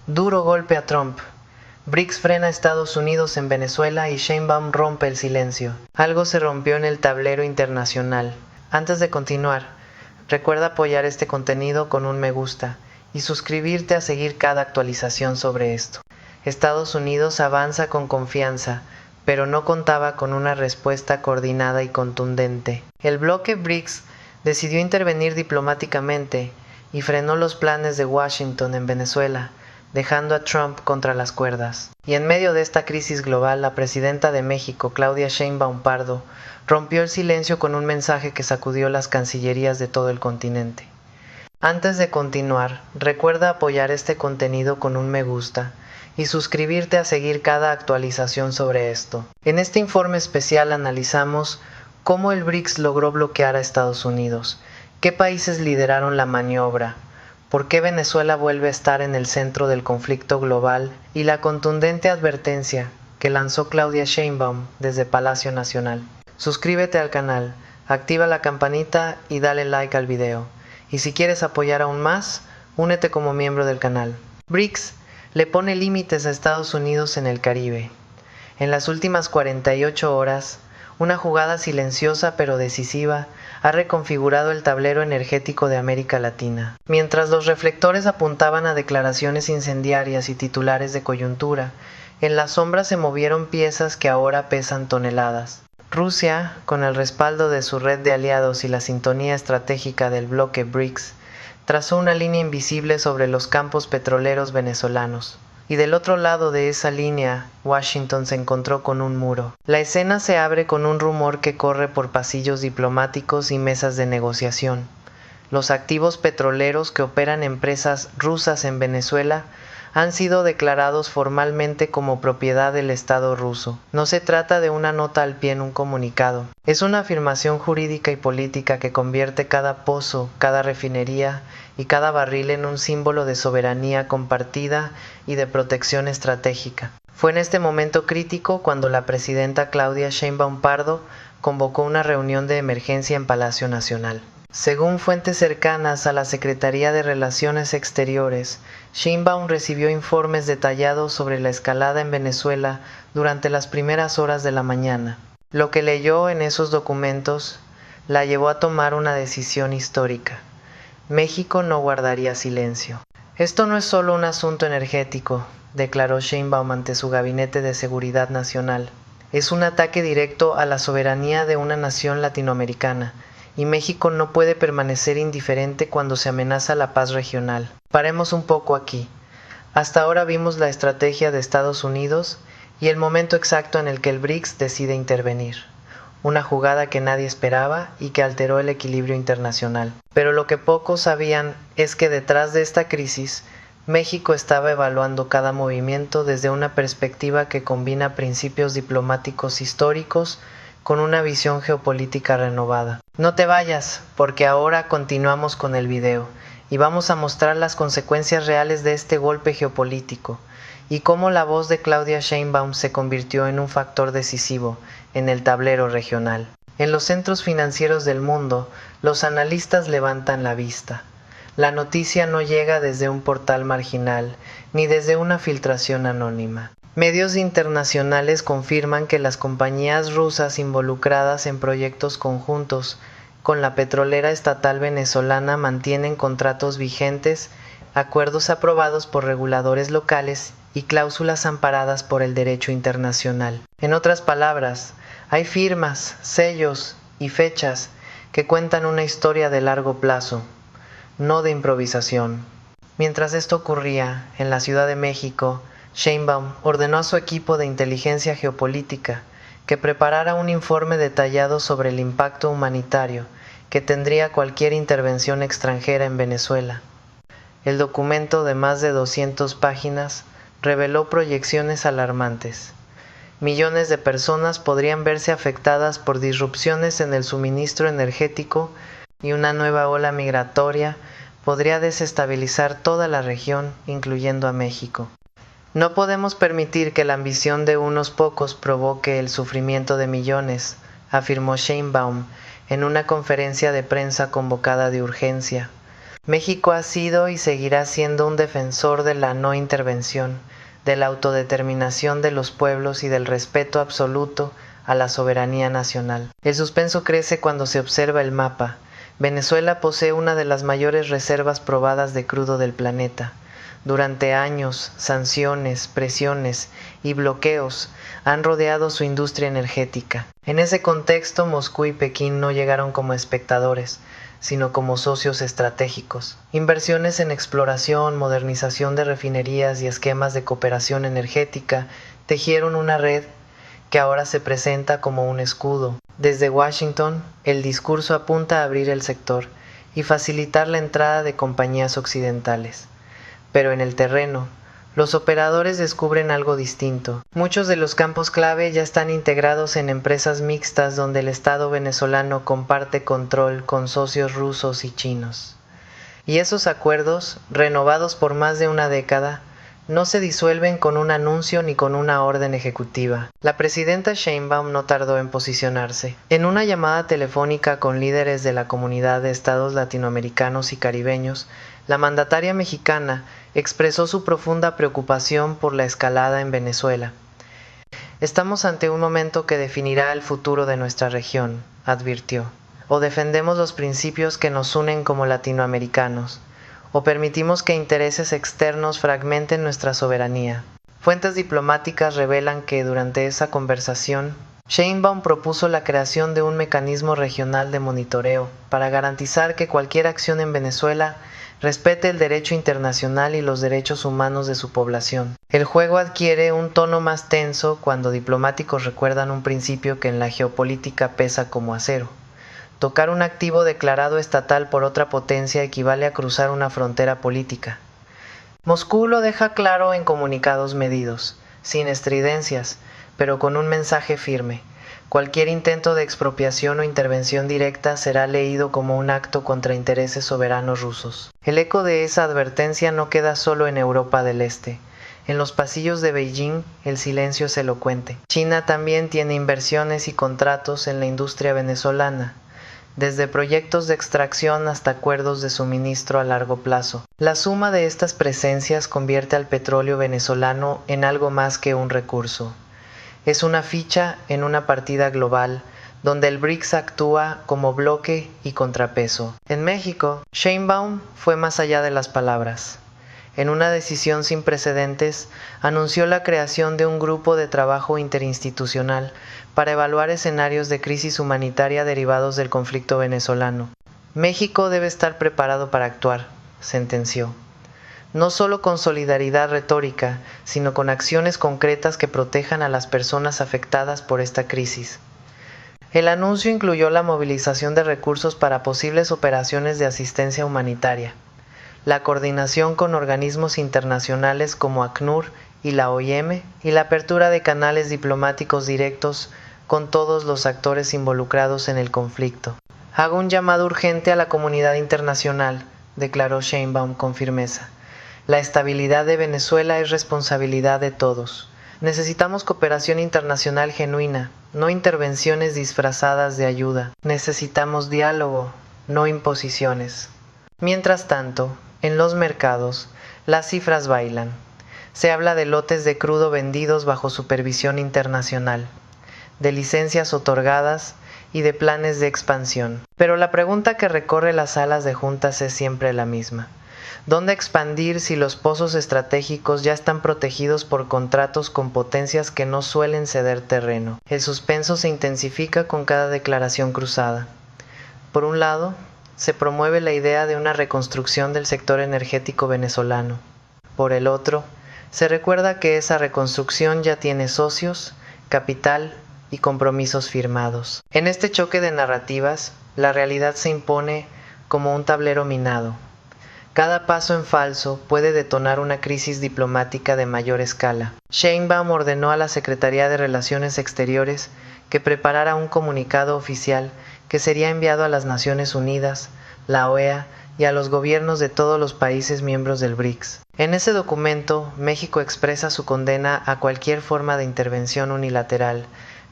Duro golpe a Trump. BRICS frena a Estados Unidos en Venezuela y Sheinbaum rompe el silencio. Algo se rompió en el tablero internacional. Antes de continuar, recuerda apoyar este contenido con un me gusta y suscribirte a seguir cada actualización sobre esto. Estados Unidos avanza con confianza, pero no contaba con una respuesta coordinada y contundente. El bloque BRICS decidió intervenir diplomáticamente y frenó los planes de Washington en Venezuela, dejando a Trump contra las cuerdas. Y en medio de esta crisis global, la presidenta de México, Claudia Sheinbaum Pardo, rompió el silencio con un mensaje que sacudió las cancillerías de todo el continente. Antes de continuar, recuerda apoyar este contenido con un me gusta y suscribirte a seguir cada actualización sobre esto. En este informe especial analizamos cómo el BRICS logró bloquear a Estados Unidos, qué países lideraron la maniobra, por qué Venezuela vuelve a estar en el centro del conflicto global y la contundente advertencia que lanzó Claudia Sheinbaum desde Palacio Nacional. Suscríbete al canal, activa la campanita y dale like al video. Y si quieres apoyar aún más, únete como miembro del canal. BRICS le pone límites a Estados Unidos en el Caribe. En las últimas 48 horas, una jugada silenciosa pero decisiva ha reconfigurado el tablero energético de América Latina. Mientras los reflectores apuntaban a declaraciones incendiarias y titulares de coyuntura, en la sombra se movieron piezas que ahora pesan toneladas. Rusia, con el respaldo de su red de aliados y la sintonía estratégica del bloque BRICS, trazó una línea invisible sobre los campos petroleros venezolanos. Y del otro lado de esa línea, Washington se encontró con un muro. La escena se abre con un rumor que corre por pasillos diplomáticos y mesas de negociación. Los activos petroleros que operan empresas rusas en Venezuela han sido declarados formalmente como propiedad del Estado ruso. No se trata de una nota al pie en un comunicado. Es una afirmación jurídica y política que convierte cada pozo, cada refinería y cada barril en un símbolo de soberanía compartida y de protección estratégica. Fue en este momento crítico cuando la presidenta Claudia Sheinbaum Pardo convocó una reunión de emergencia en Palacio Nacional. Según fuentes cercanas a la Secretaría de Relaciones Exteriores, Sheinbaum recibió informes detallados sobre la escalada en Venezuela durante las primeras horas de la mañana. Lo que leyó en esos documentos la llevó a tomar una decisión histórica. México no guardaría silencio. Esto no es solo un asunto energético, declaró Sheinbaum ante su Gabinete de Seguridad Nacional. Es un ataque directo a la soberanía de una nación latinoamericana, y México no puede permanecer indiferente cuando se amenaza la paz regional. Paremos un poco aquí. Hasta ahora vimos la estrategia de Estados Unidos y el momento exacto en el que el BRICS decide intervenir. Una jugada que nadie esperaba y que alteró el equilibrio internacional. Pero lo que pocos sabían es que detrás de esta crisis, México estaba evaluando cada movimiento desde una perspectiva que combina principios diplomáticos históricos con una visión geopolítica renovada. No te vayas, porque ahora continuamos con el video y vamos a mostrar las consecuencias reales de este golpe geopolítico y cómo la voz de Claudia Sheinbaum se convirtió en un factor decisivo en el tablero regional. En los centros financieros del mundo, los analistas levantan la vista. La noticia no llega desde un portal marginal ni desde una filtración anónima. Medios internacionales confirman que las compañías rusas involucradas en proyectos conjuntos con la petrolera estatal venezolana mantienen contratos vigentes, acuerdos aprobados por reguladores locales y cláusulas amparadas por el derecho internacional. En otras palabras, hay firmas, sellos y fechas que cuentan una historia de largo plazo, no de improvisación. Mientras esto ocurría, en la Ciudad de México, Sheinbaum ordenó a su equipo de inteligencia geopolítica que preparara un informe detallado sobre el impacto humanitario que tendría cualquier intervención extranjera en Venezuela. El documento de más de 200 páginas reveló proyecciones alarmantes. Millones de personas podrían verse afectadas por disrupciones en el suministro energético y una nueva ola migratoria podría desestabilizar toda la región, incluyendo a México. No podemos permitir que la ambición de unos pocos provoque el sufrimiento de millones, afirmó Sheinbaum en una conferencia de prensa convocada de urgencia. México ha sido y seguirá siendo un defensor de la no intervención, de la autodeterminación de los pueblos y del respeto absoluto a la soberanía nacional. El suspenso crece cuando se observa el mapa. Venezuela posee una de las mayores reservas probadas de crudo del planeta. Durante años, sanciones, presiones y bloqueos han rodeado su industria energética. En ese contexto, Moscú y Pekín no llegaron como espectadores, sino como socios estratégicos. Inversiones en exploración, modernización de refinerías y esquemas de cooperación energética tejieron una red que ahora se presenta como un escudo. Desde Washington, el discurso apunta a abrir el sector y facilitar la entrada de compañías occidentales. Pero en el terreno, los operadores descubren algo distinto. Muchos de los campos clave ya están integrados en empresas mixtas donde el Estado venezolano comparte control con socios rusos y chinos. Y esos acuerdos, renovados por más de una década, no se disuelven con un anuncio ni con una orden ejecutiva. La presidenta Sheinbaum no tardó en posicionarse. En una llamada telefónica con líderes de la comunidad de estados latinoamericanos y caribeños, la mandataria mexicana expresó su profunda preocupación por la escalada en Venezuela. Estamos ante un momento que definirá el futuro de nuestra región, advirtió. O defendemos los principios que nos unen como latinoamericanos, o permitimos que intereses externos fragmenten nuestra soberanía. Fuentes diplomáticas revelan que durante esa conversación, Sheinbaum propuso la creación de un mecanismo regional de monitoreo para garantizar que cualquier acción en Venezuela respete el derecho internacional y los derechos humanos de su población. El juego adquiere un tono más tenso cuando diplomáticos recuerdan un principio que en la geopolítica pesa como acero. Tocar un activo declarado estatal por otra potencia equivale a cruzar una frontera política. Moscú lo deja claro en comunicados medidos, sin estridencias, pero con un mensaje firme. Cualquier intento de expropiación o intervención directa será leído como un acto contra intereses soberanos rusos. El eco de esa advertencia no queda solo en Europa del Este. En los pasillos de Beijing, el silencio es elocuente. China también tiene inversiones y contratos en la industria venezolana, desde proyectos de extracción hasta acuerdos de suministro a largo plazo. La suma de estas presencias convierte al petróleo venezolano en algo más que un recurso. Es una ficha en una partida global, donde el BRICS actúa como bloque y contrapeso. En México, Sheinbaum fue más allá de las palabras. En una decisión sin precedentes, anunció la creación de un grupo de trabajo interinstitucional para evaluar escenarios de crisis humanitaria derivados del conflicto venezolano. México debe estar preparado para actuar, sentenció. No solo con solidaridad retórica, sino con acciones concretas que protejan a las personas afectadas por esta crisis. El anuncio incluyó la movilización de recursos para posibles operaciones de asistencia humanitaria, la coordinación con organismos internacionales como ACNUR y la OIM, y la apertura de canales diplomáticos directos con todos los actores involucrados en el conflicto. Hago un llamado urgente a la comunidad internacional, declaró Sheinbaum con firmeza. La estabilidad de Venezuela es responsabilidad de todos. Necesitamos cooperación internacional genuina, no intervenciones disfrazadas de ayuda. Necesitamos diálogo, no imposiciones. Mientras tanto, en los mercados, las cifras bailan. Se habla de lotes de crudo vendidos bajo supervisión internacional, de licencias otorgadas y de planes de expansión. Pero la pregunta que recorre las salas de juntas es siempre la misma. ¿Dónde expandir si los pozos estratégicos ya están protegidos por contratos con potencias que no suelen ceder terreno? El suspenso se intensifica con cada declaración cruzada. Por un lado, se promueve la idea de una reconstrucción del sector energético venezolano. Por el otro, se recuerda que esa reconstrucción ya tiene socios, capital y compromisos firmados. En este choque de narrativas, la realidad se impone como un tablero minado. Cada paso en falso puede detonar una crisis diplomática de mayor escala. Sheinbaum ordenó a la Secretaría de Relaciones Exteriores que preparara un comunicado oficial que sería enviado a las Naciones Unidas, la OEA y a los gobiernos de todos los países miembros del BRICS. En ese documento, México expresa su condena a cualquier forma de intervención unilateral,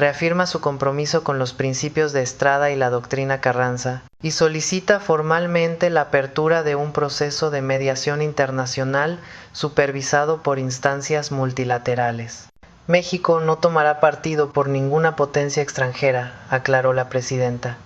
reafirma su compromiso con los principios de Estrada y la doctrina Carranza, y solicita formalmente la apertura de un proceso de mediación internacional supervisado por instancias multilaterales. México no tomará partido por ninguna potencia extranjera, aclaró la presidenta,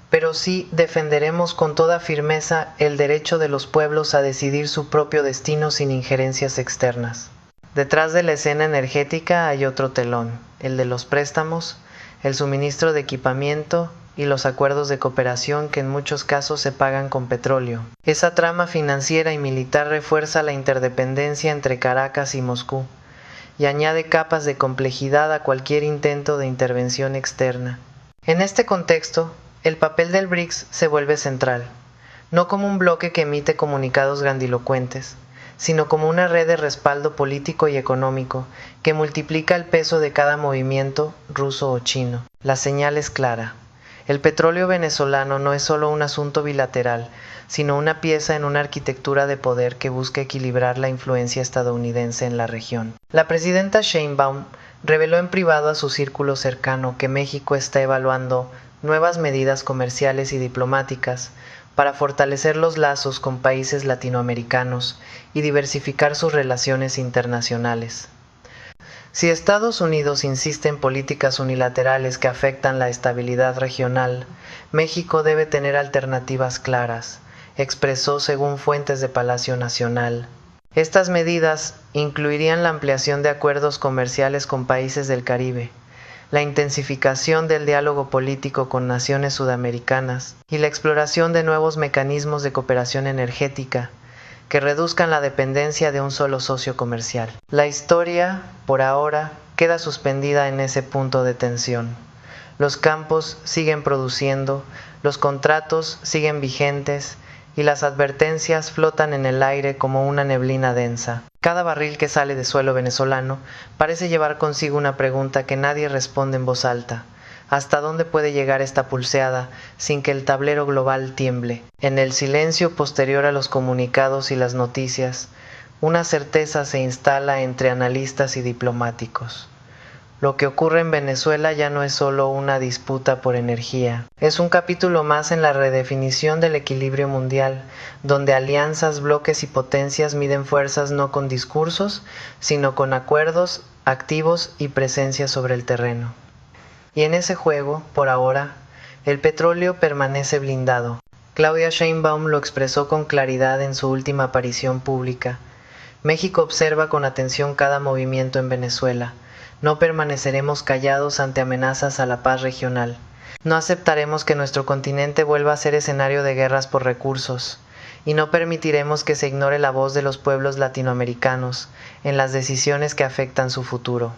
pero sí defenderemos con toda firmeza el derecho de los pueblos a decidir su propio destino sin injerencias externas. Detrás de la escena energética hay otro telón, el de los préstamos, el suministro de equipamiento y los acuerdos de cooperación que en muchos casos se pagan con petróleo. Esa trama financiera y militar refuerza la interdependencia entre Caracas y Moscú y añade capas de complejidad a cualquier intento de intervención externa. En este contexto, el papel del BRICS se vuelve central, no como un bloque que emite comunicados grandilocuentes, sino como una red de respaldo político y económico que multiplica el peso de cada movimiento, ruso o chino. La señal es clara. El petróleo venezolano no es solo un asunto bilateral, sino una pieza en una arquitectura de poder que busca equilibrar la influencia estadounidense en la región. La presidenta Sheinbaum reveló en privado a su círculo cercano que México está evaluando nuevas medidas comerciales y diplomáticas para fortalecer los lazos con países latinoamericanos y diversificar sus relaciones internacionales. Si Estados Unidos insiste en políticas unilaterales que afectan la estabilidad regional, México debe tener alternativas claras, expresó según fuentes de Palacio Nacional. Estas medidas incluirían la ampliación de acuerdos comerciales con países del Caribe, la intensificación del diálogo político con naciones sudamericanas y la exploración de nuevos mecanismos de cooperación energética que reduzcan la dependencia de un solo socio comercial. La historia, por ahora, queda suspendida en ese punto de tensión. Los campos siguen produciendo, los contratos siguen vigentes y las advertencias flotan en el aire como una neblina densa. Cada barril que sale de suelo venezolano parece llevar consigo una pregunta que nadie responde en voz alta. ¿Hasta dónde puede llegar esta pulseada sin que el tablero global tiemble? En el silencio posterior a los comunicados y las noticias, una certeza se instala entre analistas y diplomáticos. Lo que ocurre en Venezuela ya no es solo una disputa por energía, es un capítulo más en la redefinición del equilibrio mundial, donde alianzas, bloques y potencias miden fuerzas no con discursos, sino con acuerdos, activos y presencia sobre el terreno. Y en ese juego, por ahora, el petróleo permanece blindado. Claudia Sheinbaum lo expresó con claridad en su última aparición pública. México observa con atención cada movimiento en Venezuela. No permaneceremos callados ante amenazas a la paz regional. No aceptaremos que nuestro continente vuelva a ser escenario de guerras por recursos, y no permitiremos que se ignore la voz de los pueblos latinoamericanos en las decisiones que afectan su futuro.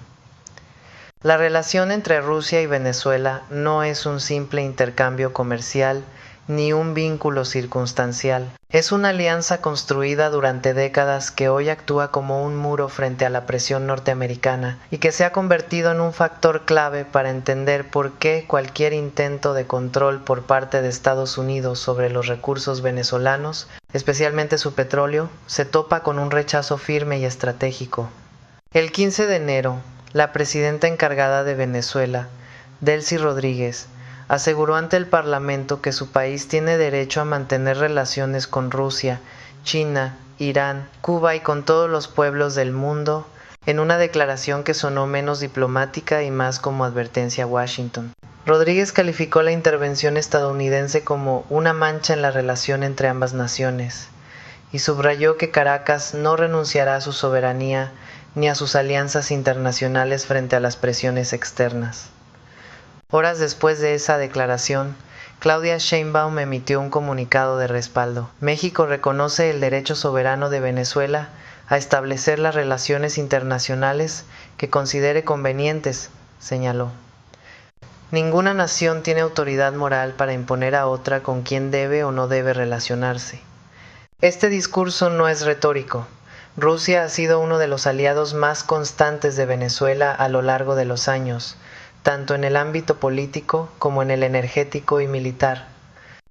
La relación entre Rusia y Venezuela no es un simple intercambio comercial ni un vínculo circunstancial. Es una alianza construida durante décadas que hoy actúa como un muro frente a la presión norteamericana y que se ha convertido en un factor clave para entender por qué cualquier intento de control por parte de Estados Unidos sobre los recursos venezolanos, especialmente su petróleo, se topa con un rechazo firme y estratégico. El 15 de enero, la presidenta encargada de Venezuela, Delcy Rodríguez, aseguró ante el Parlamento que su país tiene derecho a mantener relaciones con Rusia, China, Irán, Cuba y con todos los pueblos del mundo, en una declaración que sonó menos diplomática y más como advertencia a Washington. Rodríguez calificó la intervención estadounidense como una mancha en la relación entre ambas naciones y subrayó que Caracas no renunciará a su soberanía ni a sus alianzas internacionales frente a las presiones externas. Horas después de esa declaración, Claudia Sheinbaum emitió un comunicado de respaldo. México reconoce el derecho soberano de Venezuela a establecer las relaciones internacionales que considere convenientes, señaló. Ninguna nación tiene autoridad moral para imponer a otra con quién debe o no debe relacionarse. Este discurso no es retórico. Rusia ha sido uno de los aliados más constantes de Venezuela a lo largo de los años, tanto en el ámbito político como en el energético y militar.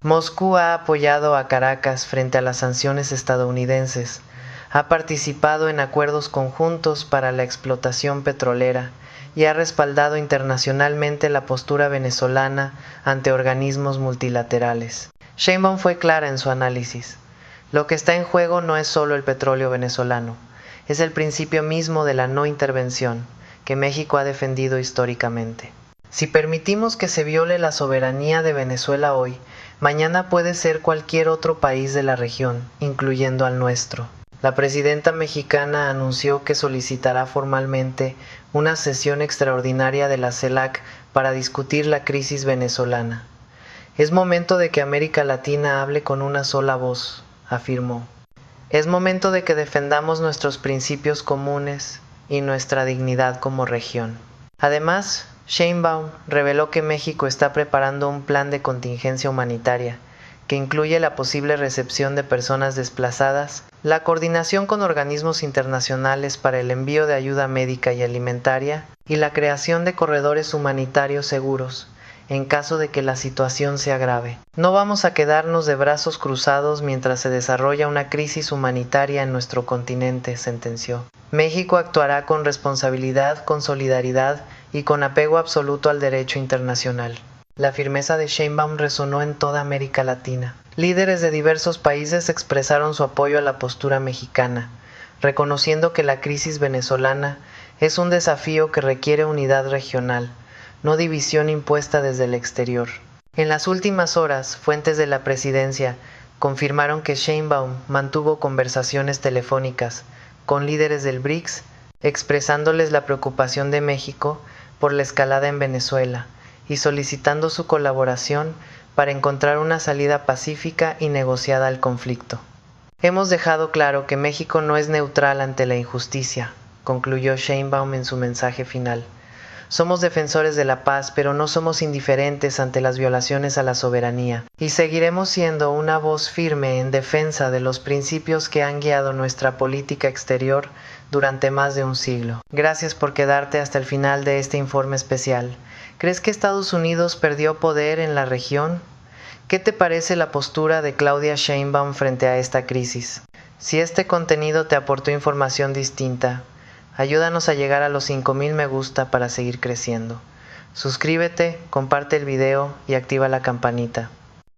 Moscú ha apoyado a Caracas frente a las sanciones estadounidenses, ha participado en acuerdos conjuntos para la explotación petrolera y ha respaldado internacionalmente la postura venezolana ante organismos multilaterales. Sheinbaum fue clara en su análisis. Lo que está en juego no es solo el petróleo venezolano, es el principio mismo de la no intervención, que México ha defendido históricamente. Si permitimos que se viole la soberanía de Venezuela hoy, mañana puede ser cualquier otro país de la región, incluyendo al nuestro. La presidenta mexicana anunció que solicitará formalmente una sesión extraordinaria de la CELAC para discutir la crisis venezolana. Es momento de que América Latina hable con una sola voz, afirmó. Es momento de que defendamos nuestros principios comunes y nuestra dignidad como región. Además, Sheinbaum reveló que México está preparando un plan de contingencia humanitaria que incluye la posible recepción de personas desplazadas, la coordinación con organismos internacionales para el envío de ayuda médica y alimentaria y la creación de corredores humanitarios seguros en caso de que la situación se agrave. No vamos a quedarnos de brazos cruzados mientras se desarrolla una crisis humanitaria en nuestro continente, sentenció. México actuará con responsabilidad, con solidaridad y con apego absoluto al derecho internacional. La firmeza de Sheinbaum resonó en toda América Latina. Líderes de diversos países expresaron su apoyo a la postura mexicana, reconociendo que la crisis venezolana es un desafío que requiere unidad regional, no división impuesta desde el exterior. En las últimas horas, fuentes de la presidencia confirmaron que Sheinbaum mantuvo conversaciones telefónicas con líderes del BRICS, expresándoles la preocupación de México por la escalada en Venezuela y solicitando su colaboración para encontrar una salida pacífica y negociada al conflicto. Hemos dejado claro que México no es neutral ante la injusticia, concluyó Sheinbaum en su mensaje final. Somos defensores de la paz, pero no somos indiferentes ante las violaciones a la soberanía, y seguiremos siendo una voz firme en defensa de los principios que han guiado nuestra política exterior durante más de un siglo. Gracias por quedarte hasta el final de este informe especial. ¿Crees que Estados Unidos perdió poder en la región? ¿Qué te parece la postura de Claudia Sheinbaum frente a esta crisis? Si este contenido te aportó información distinta, ayúdanos a llegar a los 5000 me gusta para seguir creciendo. Suscríbete, comparte el video y activa la campanita.